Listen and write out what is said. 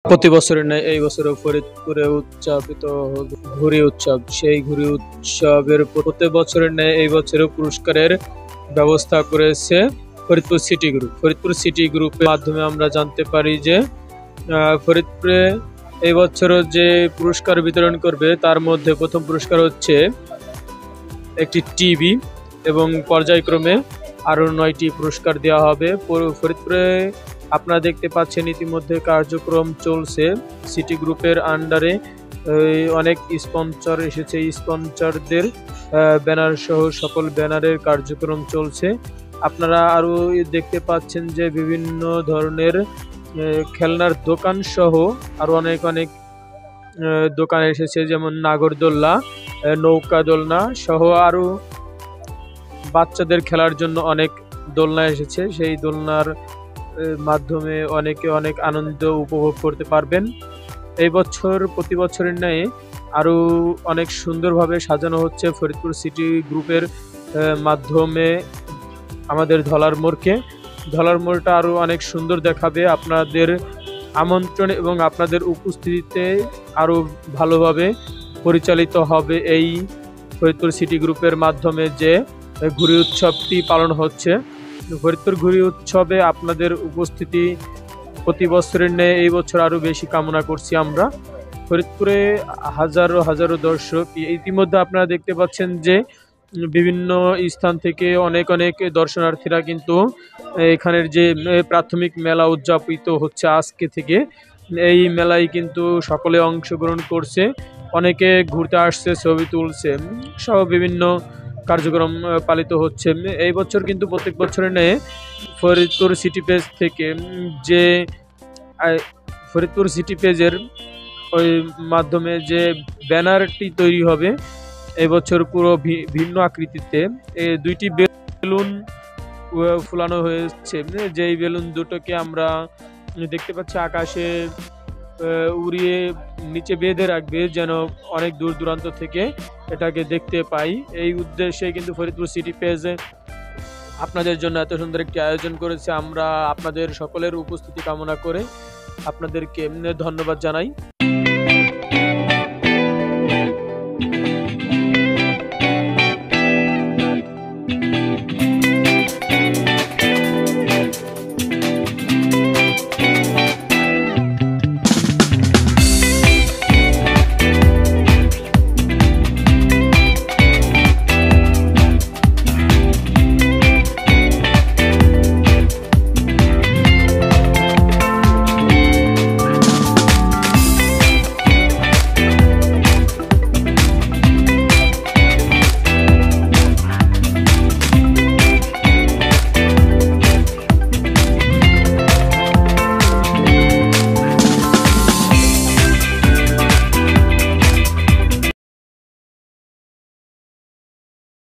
প্রতি বছরের ন্যায় এই বছরও ফরিদপুরে উদযাপিত ঘুড়ি উৎসব। সেই ঘুড়ি উৎসবের প্রতি বছরের ন্যায় এই বছরও পুরস্কারের ব্যবস্থা করেছে Faridpur city group. Faridpur city গ্রুপের মাধ্যমে আমরা জানতে পারি যে ফরিদপুরে এই বছরও যে পুরস্কার বিতরণ করবে তার মধ্যে প্রথম পুরস্কার হচ্ছে একটি টিভি এবং পর্যায়ক্রমে আরও 9টি পুরস্কার দেওয়া হবে। ফরিদপুরে আপনারা দেখতে পাচ্ছেন ইতিমধ্যে কার্যক্রম চলছে। সিটি গ্রুপের আন্ডারে অনেক স্পন্সর এসেছে, স্পন্সরদের ব্যানার সহ সকল ব্যানারের কার্যক্রম চলছে। আপনারা আরও দেখতে পাচ্ছেন যে বিভিন্ন ধরনের খেলনার দোকান সহ আরও অনেক দোকান এসেছে, যেমন নাগরদোল্লা, নৌকা দোলনা সহ আরও বাচ্চাদের খেলার জন্য অনেক দোলনা এসেছে। সেই দোলনার মাধ্যমে অনেকে অনেক আনন্দ উপভোগ করতে পারবেন। এই বছর প্রতি বছরের ন্যায় আরও অনেক সুন্দরভাবে সাজানো হচ্ছে ফরিদপুর সিটি গ্রুপের মাধ্যমে আমাদের ধলার মোড়কে। ধলার মোড়টা আরও অনেক সুন্দর দেখাবে। আপনাদের আমন্ত্রণ এবং আপনাদের উপস্থিতিতে আরও ভালোভাবে পরিচালিত হবে এই ফরিদপুর সিটি গ্রুপের মাধ্যমে যে ঘুড়ি উৎসবটি পালন হচ্ছে। ফরিদপুর ঘুড়ি উৎসবে আপনাদের উপস্থিতি প্রতি বছরের ন্যায় এই বছর আরও বেশি কামনা করছি আমরা। ফরিদপুরে হাজারো হাজারো দর্শক ইতিমধ্যে আপনারা দেখতে পাচ্ছেন যে বিভিন্ন স্থান থেকে অনেক দর্শনার্থীরা কিন্তু এখানের যে প্রাথমিক মেলা উদযাপিত হচ্ছে আজকে থেকে, এই মেলায় কিন্তু সকলে অংশগ্রহণ করছে। অনেকে ঘুরতে আসছে, ছবি তুলছে সহ বিভিন্ন কার্যক্রম পালিত হচ্ছে। এই বছর কিন্তু প্রত্যেক বছরের ন্যায় ফরিদপুর সিটি পেজ থেকে যে ফরিদপুর সিটি পেজের ওই মাধ্যমে যে ব্যানারটি তৈরি হবে এই বছর পুরো ভিন্ন আকৃতিতে 2টি বেলুন ফুলানো হয়েছে। যেই বেলুন দুটোকে আমরা দেখতে পাচ্ছি আকাশে উড়িয়ে নিচে বেঁধে রাখবে, যেন অনেক দূর দূরান্ত থেকে এটাকে দেখতে পাই। এই উদ্দেশ্যে কিন্তু ফরিদপুর সিটি পেজ আপনাদের জন্য এত সুন্দর একটি আয়োজন করেছে। আমরা আপনাদের সকলের উপস্থিতি কামনা করে আপনাদেরকে ধন্যবাদ জানাই।